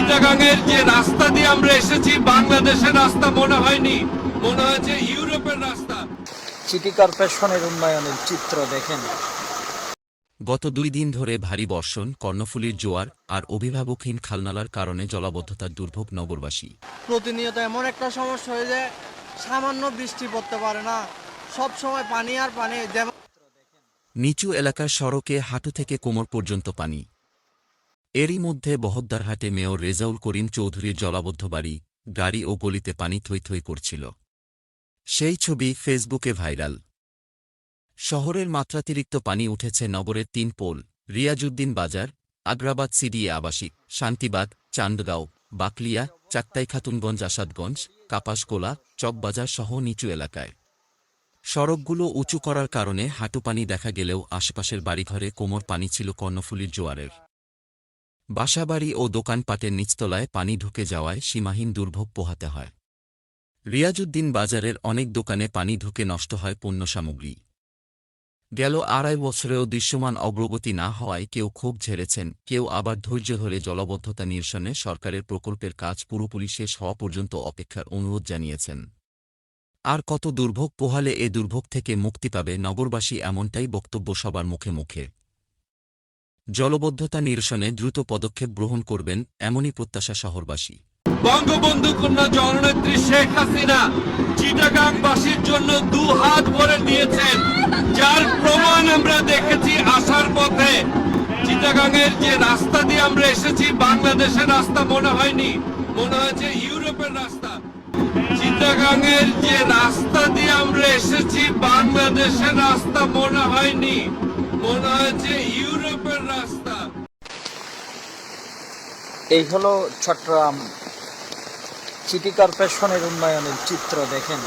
চিটাগাংয়ের যে রাস্তা দিয়ে আমরা এসেছি বাংলাদেশের রাস্তা মনে হয়নি, মনে হয়েছে ইউরোপের রাস্তা। সিটি কর্পোরেশনের উন্নয়নের চিত্র দেখেন। গত 2 দিন ধরে ভারী বর্ষণ, কর্ণফুলীর জোয়ার আর অভিভাবকহীন খালনালার কারণে জলাবদ্ধতার দুর্ভোগ নগরবাসী। প্রতিনিয়ত এমন একটা সমস্যা হয়ে যায়, সামান্য বৃষ্টি পড়তে পারে না, সব সময় পানি আর পানি। যেমন নিচু এলাকার সড়কে হাঁটু থেকে কোমর পর্যন্ত পানি। এরই মধ্যে বহদ্দারহাটে মেয়র রেজাউল করিম চৌধুরীর জলাবদ্ধ বাড়ি, গাড়ি ও গলিতে পানি থই থই করছিল। সেই ছবি ফেসবুকে ভাইরাল। শহরের মাত্রাতিরিক্ত পানি উঠেছে নগরের 3 পোল, রিয়াজউদ্দিন বাজার, আগ্রাবাদ সিডিএ আবাসিক, শান্তিবাগ, চান্দগাঁও, বাকলিয়া, চাক্তাই খাতুনগঞ্জ, আসাদগঞ্জ, কাপাসগোলা, চকবাজার সহ নিচু এলাকায়। সড়কগুলো উঁচু করার কারণে হাঁটু পানি দেখা গেলেও আশেপাশের বাড়িঘরে কোমর পানি ছিল কর্ণফুলীর জোয়ারের। বাসাবাড়ি ও দোকানপাটের নিচতলায় পানি ঢুকে যাওয়ায় সীমাহীন দুর্ভোগ পোহাতে হয়। রিয়াজউদ্দিন বাজারের অনেক দোকানে পানি ঢুকে নষ্ট হয় পণ্যসামগ্রী। গেল 2.5 বছরেও দৃশ্যমান অগ্রগতি না হওয়ায় কেউ ক্ষোভ ঝেড়েছেন, কেউ আবার ধৈর্য ধরে জলাবদ্ধতা নিরসনে সরকারের প্রকল্পের কাজ পুরোপুরি শেষ হওয়া পর্যন্ত অপেক্ষার অনুরোধ জানিয়েছেন। আর কত দুর্ভোগ পোহালে এ দুর্ভোগ থেকে মুক্তি পাবে নগরবাসী, এমনটাই বক্তব্য সবার মুখে মুখে। জলবদ্ধতা নিরসনে দ্রুত পদক্ষেপ গ্রহণ করবেন, এমনই প্রত্যাশা শহরবাসী। বঙ্গবন্ধু কন্যা জননেত্রী শেখ হাসিনা চিটাগাংবাসীর জন্য 2 হাত ভরে দিয়েছেন, যার প্রমাণ আমরা দেখেছি আসার পথে। চিটাগাংয়ের যে রাস্তা দিয়ে আমরা এসেছি বাংলাদেশের রাস্তা মনে হয়নি, মনে হয়েছে ইউরোপের রাস্তা। চিটাগাংয়ের যে রাস্তা দিয়ে আমরা এসেছি বাংলাদেশের রাস্তা মনে হয়নি, মনে হয়েছে ইউরোপের রাস্তা। এই হলো চট্টগ্রাম সিটি কর্পোরেশনের উন্নয়নের চিত্র দেখেন।